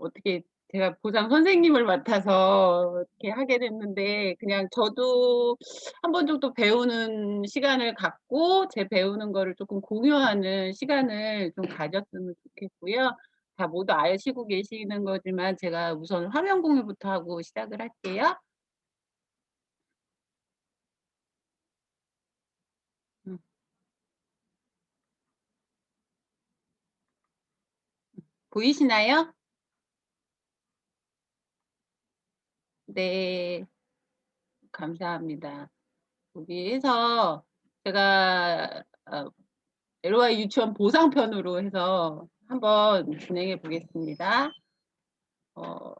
어떻게 제가 보상 선생님을 맡아서 이렇게 하게 됐는데 그냥 저도 한 번 정도 배우는 시간을 갖고 제 배우는 거를 쪼끔 공유하는 시간을 좀 가졌으면 좋겠고요. 다 모두 아시고 계시는 거지만 제가 우선 화면 공유부터 하고 시작을 할게요. 음. 보이시나요? 네. 감사합니다. 여기에서 제가 LY 유치원 보상편으로 해서 한번 진행해 보겠습니다. 어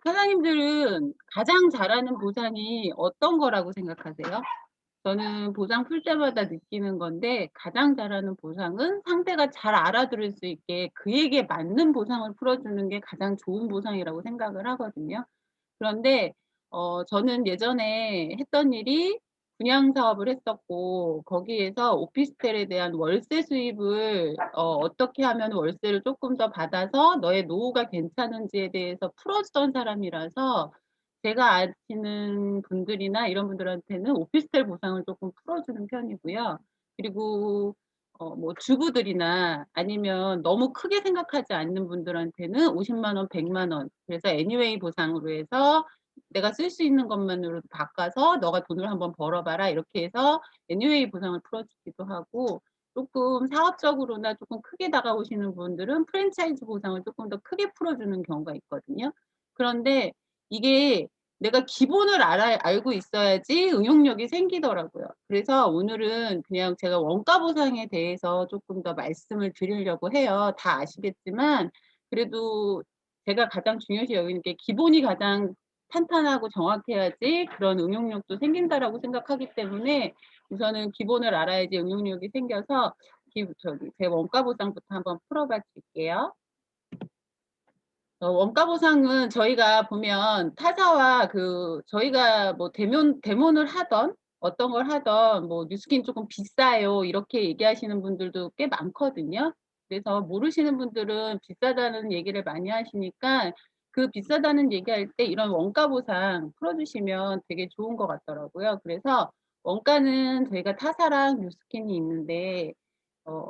사장님들은 가장 잘하는 보상이 어떤 거라고 생각하세요? 저는 보상 풀 때마다 느끼는 건데 가장 잘하는 보상은 상대가 잘 알아들을 수 있게 그에게 맞는 보상을 풀어주는 게 가장 좋은 보상이라고 생각을 하거든요. 그런데 저는 예전에 했던 일이 분양 사업을 했었고 거기에서 오피스텔에 대한 월세 수입을 어떻게 하면 월세를 쪼끔 더 받아서 너의 노후가 괜찮은지에 대해서 풀어 주던 사람이라서 제가 아시는 분들이나 이런 분들한테는 오피스텔 보상을 쪼끔 풀어 주는 편이고요. 그리고 뭐 주부들이나 아니면 너무 크게 생각하지 않는 분들한테는 50만 원, 100만 원 그래서 애니웨이 보상으로 해서 "내가 쓸 수 있는 것만으로도 바꿔서 너가 돈을 한번 벌어 봐라." 이렇게 해서 애니웨이 보상을 풀어 주기도 하고 쪼끔 사업적으로나 쪼끔 크게 다가오시는 분들은 프랜차이즈 보상을 쪼끔 더 크게 풀어 주는 경우가 있거든요. 그런데 이게 내가 기본을 알고 있어야지 응용력이 생기더라고요. 그래서 오늘은 그냥 제가 원가 보상에 대해서 쪼끔 더 말씀을 드리려고 해요. 다 아시겠지만 그래도 제가 가장 중요시 여기는 게 기본이 가장 탄탄하고 정확해야지 그런 응용력도 생긴다라고 생각하기 때문에 우선은 기본을 알아야지 응용력이 생겨서 제 원가 보상부터 한번 풀어 봐 드릴게요. 원가 보상은 저희가 보면 타사와 저희가 뭐 대면을 하던 어떤 걸 하던 뭐 "뉴스킨 쪼끔 비싸요." 이렇게 얘기하시는 분들도 꽤 많거든요. 그래서 모르시는 분들은 비싸다는 얘기를 많이 하시니까 그 비싸다는 얘기할 때 이런 원가 보상 풀어 주시면 되게 좋은 것 같더라고요. 그래서 원가는 저희가 타사랑 뉴스킨이 있는데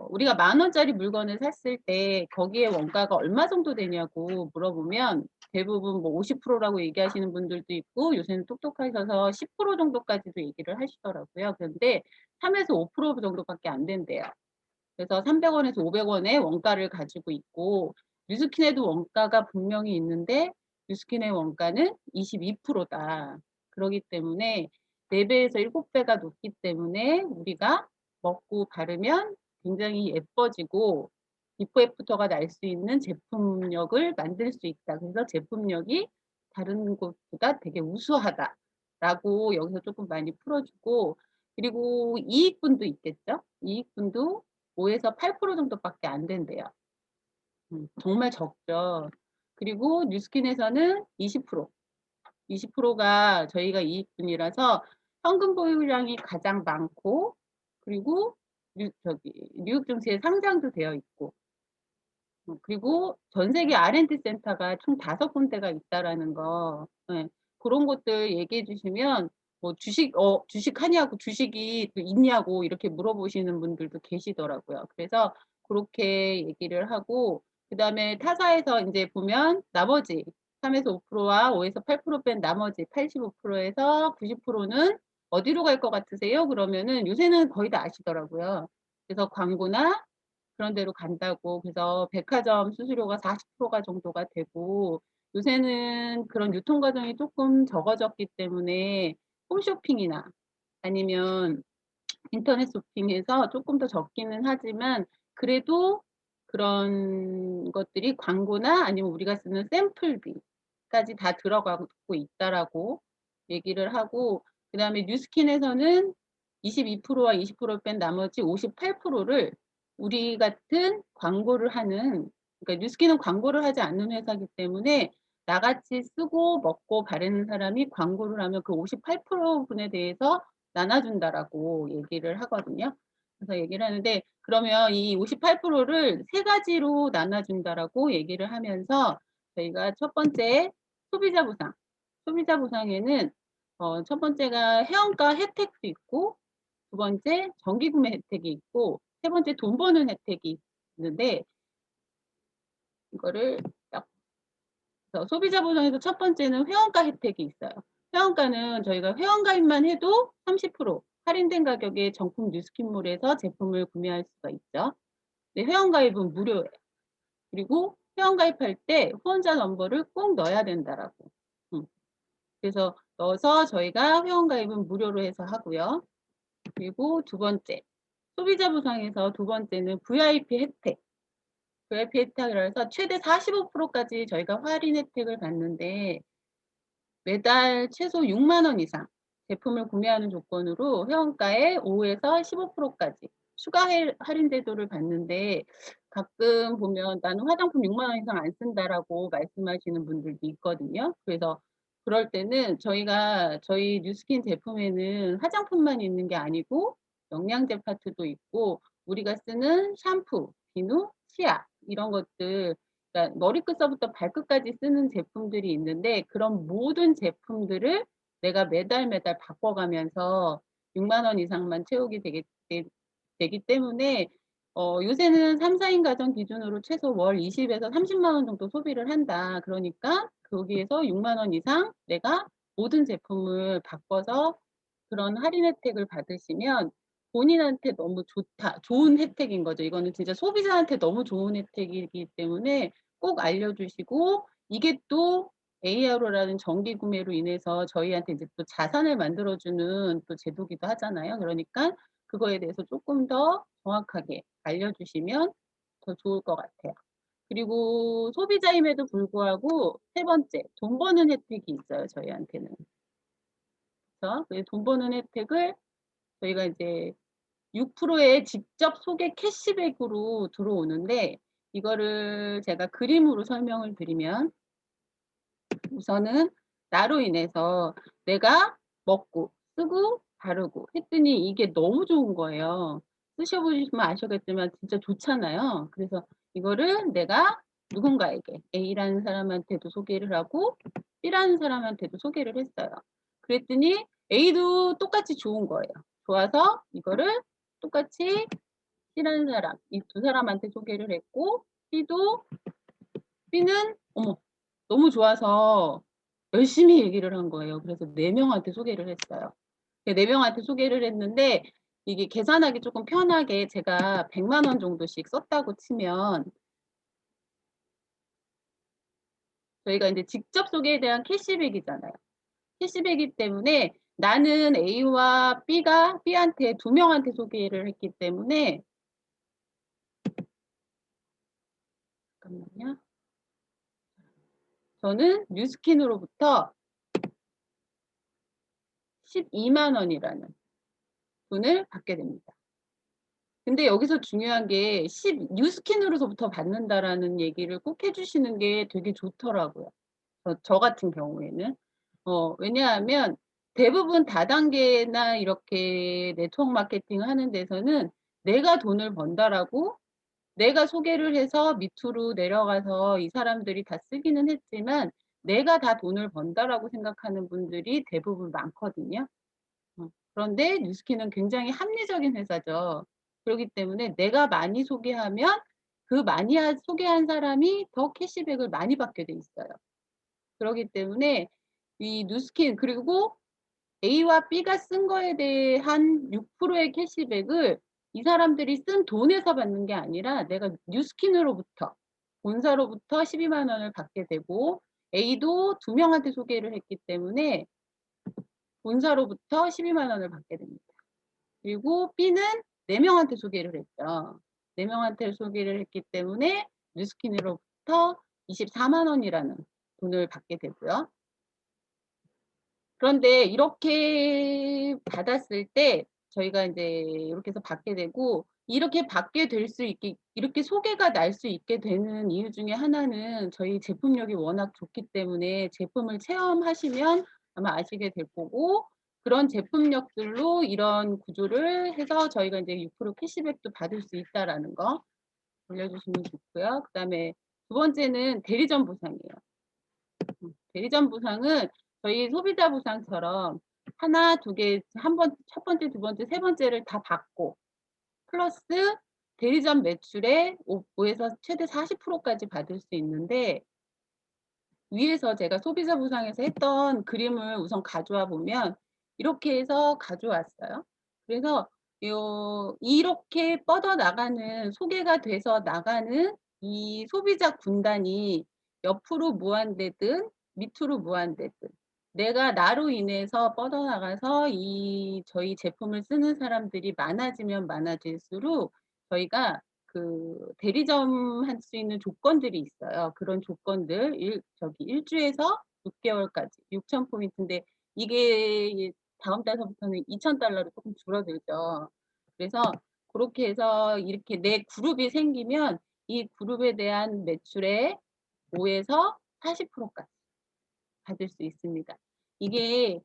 우리가 10,000원짜리 물건을 샀을 때 거기에 원가가 얼마 정도 되냐고 물어보면 대부분 뭐 50% 라고 얘기하시는 분들도 있고 요새는 똑똑하셔서 10% 정도까지도 얘기를 하시더라고요. 그런데 3에서 5% 정도밖에 안 된대요. 그래서 300 원에서 500 원의 원가를 가지고 있고 뉴스킨에도 원가가 분명히 있는데 뉴스킨의 원가는 22% 다. 그러기 때문에 4 배에서 7 배가 높기 때문에 우리가 먹고 바르면 굉장히 예뻐지고 비포 애프터가 날 수 있는 제품력을 만들 수 있다. 그래서 "제품력이 다른 곳보다 되게 우수하다."라고 여기서 쪼끔 많이 풀어 주고 그리고 이익분도 있겠죠? 이익분도 5에서 8% 정도밖에 안 된대요. 정말 적죠. 그리고 뉴스킨에서는 20%, 20%가 저희가 이익분이라서 현금 보유량이 가장 많고 그리고 뉴욕 증시에 상장도 되어 있고 그리고 전 세계 R&D 센터가 총 5 군데가 있다라는 거 예 고런 것들 얘기해 주시면 뭐 주식하냐고 "주식이 그 있냐."고 이렇게 물어보시는 분들도 계시더라고요. 그래서 고렇게 얘기를 하고 그다음에 타사에서 인제 보면 나머지 3에서 5%와 5에서 8% 뺀 나머지 85% 에서 90% 는 "어디로 갈 것 같으세요?" 그러면은 요새는 거의 다 아시더라고요. 그래서 광고나 그런 데로 간다고. 그래서 백화점 수수료가 40%가 정도가 되고 요새는 그런 유통 과정이 쪼끔 적어졌기 때문에 홈쇼핑이나 아니면 인터넷 쇼핑에서 쪼끔 더 적기는 하지만 그래도 그런 것들이 광고나 아니면 우리가 쓰는 샘플비까지 다 들어가고 있다라고 얘기를 하고 그다음에 뉴스킨에서는 22%와 20% 뺀 나머지 58%를 우리 같은 광고를 하는 그러니까 뉴스킨은 광고를 하지 않는 회사이기 때문에 나같이 쓰고 먹고 바르는 사람이 광고를 하면 그 58% 분에 대해서 나눠 준다라고 얘기를 하거든요. 그래서 얘기를 하는데 그러면 이 58%를 3 가지로 나눠 준다라고 얘기를 하면서 저희가 첫 번째 소비자 보상. 소비자 보상에는 첫 번째가 회원가 혜택도 있고, 두 번째 정기 구매 혜택이 있고, 세 번째 돈 버는 혜택이 있는데, 이거를 딱 소비자 보상에서 첫 번째는 회원가 혜택이 있어요. 회원가는 저희가 회원 가입만 해도 30% 할인된 가격에 정품 뉴스킨몰에서 제품을 구매할 수가 있죠. 네, 회원 가입은 무료예요. 그리고 회원 가입할 때 후원자 넘버를 꼭 넣어야 된다라고. 그래서 넣어서 저희가 회원 가입은 무료로 해서 하고요. 그리고 두 번째, 소비자 보상에서 두 번째는 VIP 혜택. VIP 혜택이라 해서 최대 45%까지 저희가 할인 혜택을 받는데, 매달 최소 6만 원 이상 제품을 구매하는 조건으로 회원가의 5에서 15%까지 추가 할인 제도를 받는데, 가끔 보면 "나는 화장품 6만 원 이상 안 쓴다."라고 말씀하시는 분들도 있거든요. 그래서 그럴 때는 저희가 저희 뉴스킨 제품에는 화장품만 있는 게 아니고 영양제 파트도 있고, 우리가 쓰는 샴푸, 비누, 치약 이런 것들, 그러니까 머리끝서부터 발끝까지 쓰는 제품들이 있는데, 그런 모든 제품들을 내가 매달 매달 바꿔가면서 6만 원 이상만 채우게 되기 때문에 요새는 3-4인 가정 기준으로 최소 월 20에서 30만 원 정도 소비를 한다. 그러니까 거기에서 6만 원 이상 내가 모든 제품을 바꿔서 그런 할인 혜택을 받으시면 본인한테 너무 좋다, 좋은 혜택인 거죠. 이거는 진짜 소비자한테 너무 좋은 혜택이기 때문에 꼭 알려주시고, 이게 또 ARO라는 정기 구매로 인해서 저희한테 이제 또 자산을 만들어주는 또 제도기도 하잖아요. 그러니까 그거에 대해서 조금 더 정확하게 알려주시면 더 좋을 것 같아요. 그리고 소비자임에도 불구하고 세 번째, 돈 버는 혜택이 있어요, 저희한테는. 그래서 그 돈 버는 혜택을 저희가 이제 6%의 직접 소개 캐시백으로 들어오는데, 이거를 제가 그림으로 설명을 드리면, 우선은 나로 인해서 내가 먹고 쓰고 바르고 했더니 이게 너무 좋은 거예요. 쓰셔 보시면 아시겠지만 진짜 좋잖아요. 그래서 이거를 내가 누군가에게 A라는 사람한테도 소개를 하고 B라는 사람한테도 소개를 했어요. 그랬더니 A도 똑같이 좋은 거예요. 좋아서 이거를 똑같이 C라는 사람, 이 두 사람한테 소개를 했고, B는 어머 너무 좋아서 열심히 얘기를 한 거예요. 그래서 4명한테 소개를 했어요. 4명한테 소개를 했는데, 이게 계산하기 조금 편하게 제가 100만 원 정도씩 썼다고 치면, 저희가 인제 직접 소개에 대한 캐시백이잖아요. 캐시백이기 때문에 나는 A와 B가 B한테 2명한테 소개를 했기 때문에, 잠깐만요. 저는 뉴스킨으로부터 12만 원이라는 돈을 받게 됩니다. 근데 여기서 중요한 게 뉴스킨으로서부터 받는다라는 얘기를 꼭 해 주시는 게 되게 좋더라고요. 저 같은 경우에는. 왜냐하면 대부분 다단계나 이렇게 네트워크 마케팅을 하는 데서는 '내가 돈을 번다.'라고 내가 소개를 해서 밑으로 내려가서 이 사람들이 다 쓰기는 했지만 '내가 다 돈을 번다.'라고 생각하는 분들이 대부분 많거든요. 그런데 뉴스킨은 굉장히 합리적인 회사죠. 그러기 때문에 내가 많이 소개하면 그 많이 소개한 사람이 더 캐시백을 많이 받게 돼 있어요. 그러기 때문에 이 뉴스킨, 그리고 A와 B가 쓴 거에 대한 6%의 캐시백을 이 사람들이 쓴 돈에서 받는 게 아니라 내가 뉴스킨으로부터, 본사로부터 12만 원을 받게 되고, A도 2명한테 소개를 했기 때문에 본사로부터 12만 원을 받게 됩니다. 그리고 B는 4명한테 소개를 했죠. 4명한테 소개를 했기 때문에 뉴스킨으로부터 24만 원이라는 돈을 받게 되고요. 그런데 이렇게 받았을 때 저희가 인제 이렇게 해서 받게 되고, 이렇게 받게 될 수 있게, 이렇게 소개가 날 수 있게 되는 이유 중에 하나는 저희 제품력이 워낙 좋기 때문에, 제품을 체험하시면 아마 아시게 될 거고, 그런 제품력들로 이런 구조를 해서 저희가 인제 6% 캐시백도 받을 수 있다라는 거 올려주시면 좋고요. 그다음에 두 번째는 대리점 보상이에요. 대리점 보상은 저희 소비자 보상처럼 하나, 두 개, 한 번, 첫 번째, 두 번째, 세 번째를 다 받고 플러스 대리점 매출의 5에서 최대 40%까지 받을 수 있는데, 위에서 제가 소비자 보상에서 했던 그림을 우선 가져와 보면 이렇게 해서 가져왔어요. 그래서 이렇게 뻗어나가는, 소개가 돼서 나가는 이 소비자 군단이 옆으로 무한대든 밑으로 무한대든, 내가 나로 인해서 뻗어나가서 저희 제품을 쓰는 사람들이 많아지면 많아질수록 저희가 그 대리점 할 수 있는 조건들이 있어요. 그런 조건들, 일주에서 6개월까지 6,000포인트인데, 이게 다음 달서부터는 2,000달러로 조금 줄어들죠. 그래서 그렇게 해서 이렇게 내 그룹이 생기면 이 그룹에 대한 매출의 5에서 40%까지 받을 수 있습니다. 이게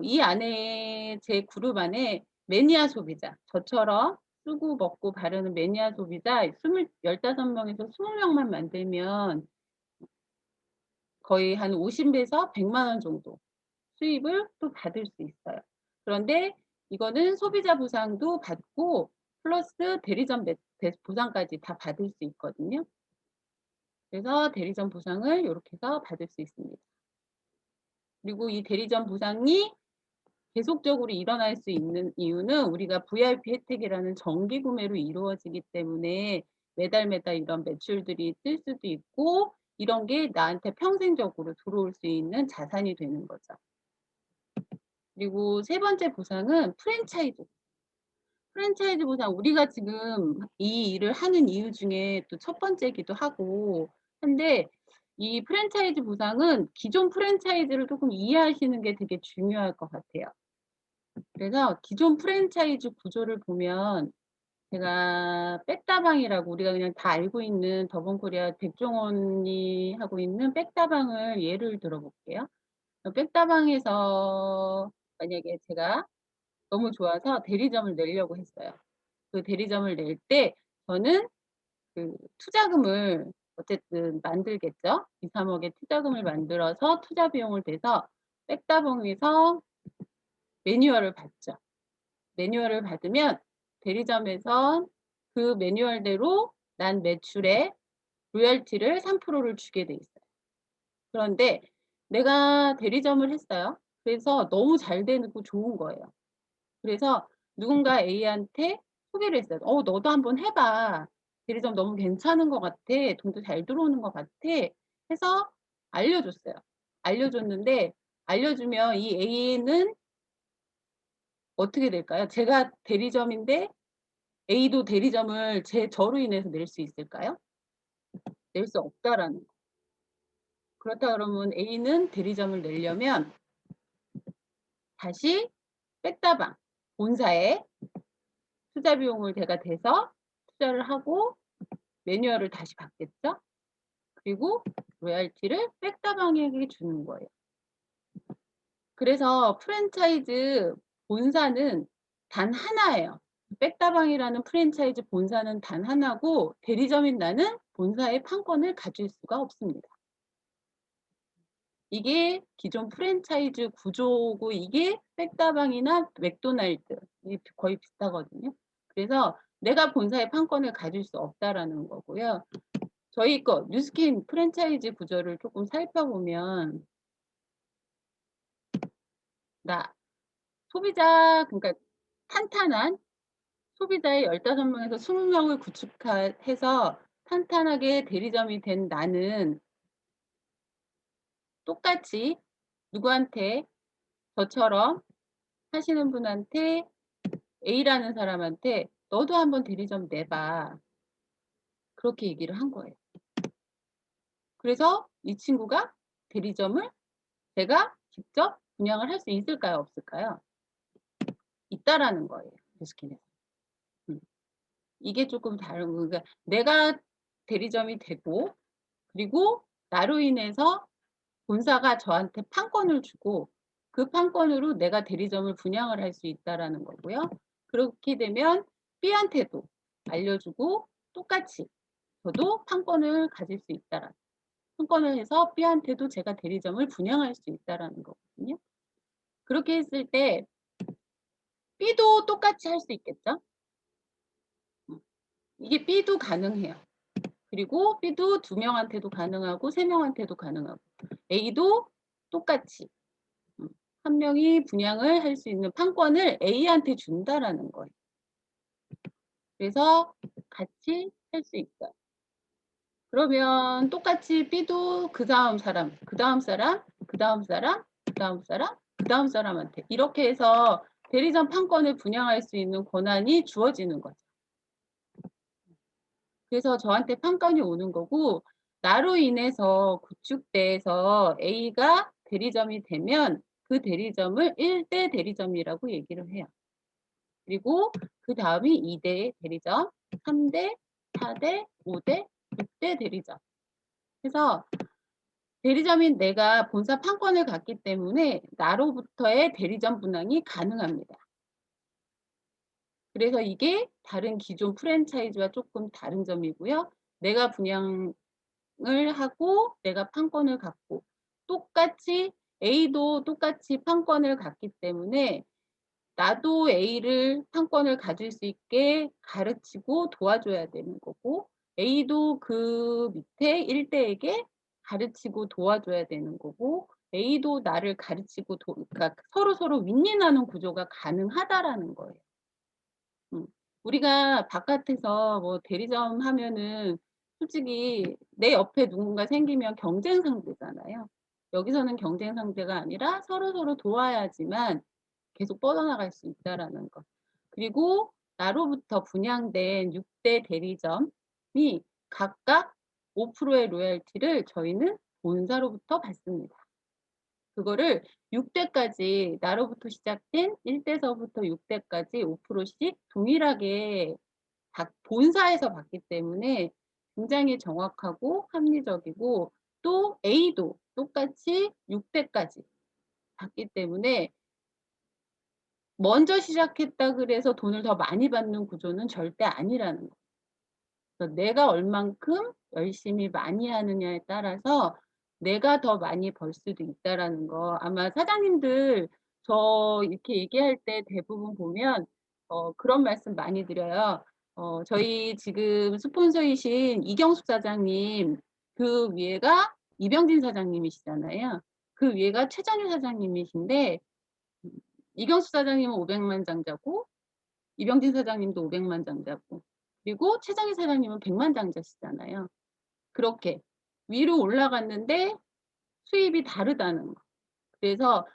이 안에, 제 그룹 안에 매니아 소비자, 저처럼 쓰고 먹고 바르는 매니아 소비자 15명에서 20명만 만들면 거의 한 50에서 100만 원 정도 수입을 또 받을 수 있어요. 그런데 이거는 소비자 보상도 받고 플러스 대리점 보상까지 다 받을 수 있거든요. 그래서 대리점 보상을 이렇게 해서 받을 수 있습니다. 그리고 이 대리점 보상이 계속적으로 일어날 수 있는 이유는 우리가 VIP 혜택이라는 정기 구매로 이루어지기 때문에 매달 이런 매출들이 뜰 수도 있고, 이런 게 나한테 평생적으로 들어올 수 있는 자산이 되는 거죠. 그리고 세 번째 보상은 프랜차이즈. 프랜차이즈 보상, 우리가 지금 이 일을 하는 이유 중에 또 첫 번째기도 하고 한데, 이 프랜차이즈 보상은 기존 프랜차이즈를 조금 이해하시는 게 되게 중요할 것 같아요. 그래서 기존 프랜차이즈 구조를 보면, 제가 백다방이라고 우리가 그냥 다 알고 있는 더본코리아 백종원이 하고 있는 백다방을 예를 들어볼게요. 백다방에서 만약에 제가 너무 좋아서 대리점을 내려고 했어요. 그 대리점을 낼 때 저는 그 투자금을 어쨌든 만들겠죠. 2, 3억의 투자금을 만들어서 투자 비용을 대서 백다방에서 매뉴얼을 받죠. 매뉴얼을 받으면 대리점에서 그 매뉴얼대로 난 매출에 로열티를 3%를 주게 돼 있어요. 그런데 내가 대리점을 했어요. 그래서 너무 잘 되고 좋은 거예요. 그래서 누군가 A한테 소개를 했어요. 너도 한번 해봐. 대리점 너무 괜찮은 것 같아. 돈도 잘 들어오는 것 같아. 해서 알려줬어요. 알려줬는데, 알려주면 이 A는 어떻게 될까요? 제가 대리점인데 A도 대리점을 저로 인해서 낼 수 있을까요? 낼 수 없다라는 거. 그렇다 그러면 A는 대리점을 내려면 다시 백다방 본사에 투자 비용을 제가 대서 투자를 하고 매뉴얼을 다시 받겠죠? 그리고 로얄티를 백다방에게 주는 거예요. 그래서 프랜차이즈 본사는 단 하나예요. 백다방이라는 프랜차이즈 본사는 단 하나고, 대리점인 나는 본사의 판권을 가질 수가 없습니다. 이게 기존 프랜차이즈 구조고, 이게 백다방이나 맥도날드 거의 비슷하거든요. 그래서 내가 본사의 판권을 가질 수 없다라는 거고요. 저희 거 뉴스킨 프랜차이즈 구조를 조금 살펴보면, 소비자, 그러니까 탄탄한 소비자의 15명에서 20명을 구축해서 탄탄하게 대리점이 된 나는 똑같이 누구한테, 저처럼 하시는 분한테, A라는 사람한테 너도 한번 대리점 내봐. 그렇게 얘기를 한 거예요. 그래서 이 친구가 대리점을 제가 직접 운영을 할 수 있을까요? 없을까요? 있다라는 거예요. 뉴스킨에서. 이게 조금 다른 거. 그러니까 내가 대리점이 되고, 그리고 나로 인해서 본사가 저한테 판권을 주고, 그 판권으로 내가 대리점을 분양을 할 수 있다라는 거고요. 그렇게 되면 B한테도 알려주고 똑같이 저도 판권을 가질 수 있다라는, 판권을 해서 B한테도 제가 대리점을 분양할 수 있다라는 거거든요. 그렇게 했을 때 B도 똑같이 할 수 있겠죠? 이게 B도 가능해요. 그리고 B도 2명한테도 가능하고 3명한테도 가능하고, A도 똑같이 1명이 분양을 할 수 있는 판권을 A한테 준다라는 거예요. 그래서 같이 할 수 있어요. 그러면 똑같이 B도 그 다음 사람, 그 다음 사람, 그 다음 사람, 그 다음 사람, 그 다음 사람한테 이렇게 해서 대리점 판권을 분양할 수 있는 권한이 주어지는 거죠. 그래서 저한테 판권이 오는 거고, 나로 인해서 구축돼서 A가 대리점이 되면 그 대리점을 1대 대리점이라고 얘기를 해요. 그리고 그 다음이 2대 대리점, 3대, 4대, 5대, 6대 대리점. 그래서 대리점인 내가 본사 판권을 갖기 때문에 나로부터의 대리점 분양이 가능합니다. 그래서 이게 다른 기존 프랜차이즈와 조금 다른 점이고요. 내가 분양을 하고 내가 판권을 갖고, 똑같이 A도 똑같이 판권을 갖기 때문에 나도 A를 판권을 가질 수 있게 가르치고 도와줘야 되는 거고, A도 그 밑에 1대에게 가르치고 도와줘야 되는 거고, A도 나를 가르치고 그러니까 서로 윈윈하는 구조가 가능하다라는 거예요. 우리가 바깥에서 뭐 대리점 하면은 솔직히 내 옆에 누군가 생기면 경쟁 상대잖아요. 여기서는 경쟁 상대가 아니라 서로 도와야지만 계속 뻗어나갈 수 있다라는 것. 그리고 나로부터 분양된 6대 대리점이 각각 5%의 로열티를 저희는 본사로부터 받습니다. 그거를 6대까지, 나로부터 시작된 1대서부터 6대까지 5%씩 동일하게 본사에서 받기 때문에 굉장히 정확하고 합리적이고, 또 A도 똑같이 6대까지 받기 때문에 먼저 시작했다 그래서 돈을 더 많이 받는 구조는 절대 아니라는 거. 그래서 내가 얼만큼 열심히 많이 하느냐에 따라서 내가 더 많이 벌 수도 있다라는 거. 아마 사장님들 저 이렇게 얘기할 때 대부분 보면 그런 말씀 많이 드려요. 저희 지금 스폰서이신 이경숙 사장님, 그 위에가 이병진 사장님이시잖아요. 그 위에가 최정희 사장님이신데, 이경숙 사장님은 500만 장자고 이병진 사장님도 500만 장자고, 그리고 최정희 사장님은 100만 장자시잖아요. 그렇게 위로 올라갔는데 수입이 다르다는 거. 그래서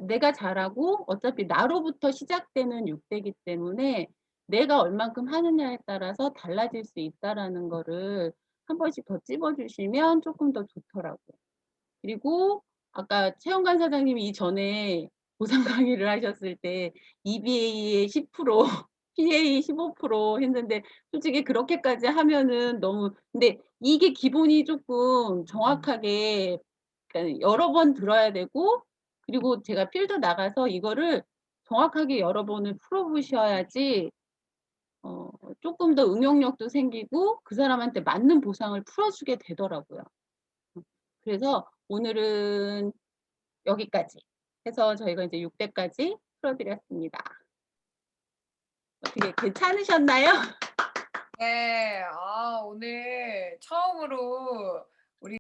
내가 잘하고, 어차피 나로부터 시작되는 6대이기 때문에 내가 얼만큼 하느냐에 따라서 달라질 수 있다라는 거를 한 번씩 더 찝어주시면 조금 더 좋더라고요. 그리고 아까 최영관 사장님이 이전에 보상 강의를 하셨을 때 EBA의 10%, PA 15% 했는데, 솔직히 그렇게까지 하면은 너무, 근데 이게 기본이 조금 정확하게, 그러니까 여러 번 들어야 되고, 그리고 제가 필드 나가서 이거를 정확하게 여러 번을 풀어보셔야지 조금 더 응용력도 생기고 그 사람한테 맞는 보상을 풀어주게 되더라고요. 그래서 오늘은 여기까지 해서 저희가 이제 6대까지 풀어드렸습니다. 어떻게 괜찮으셨나요? 네, 오늘 처음으로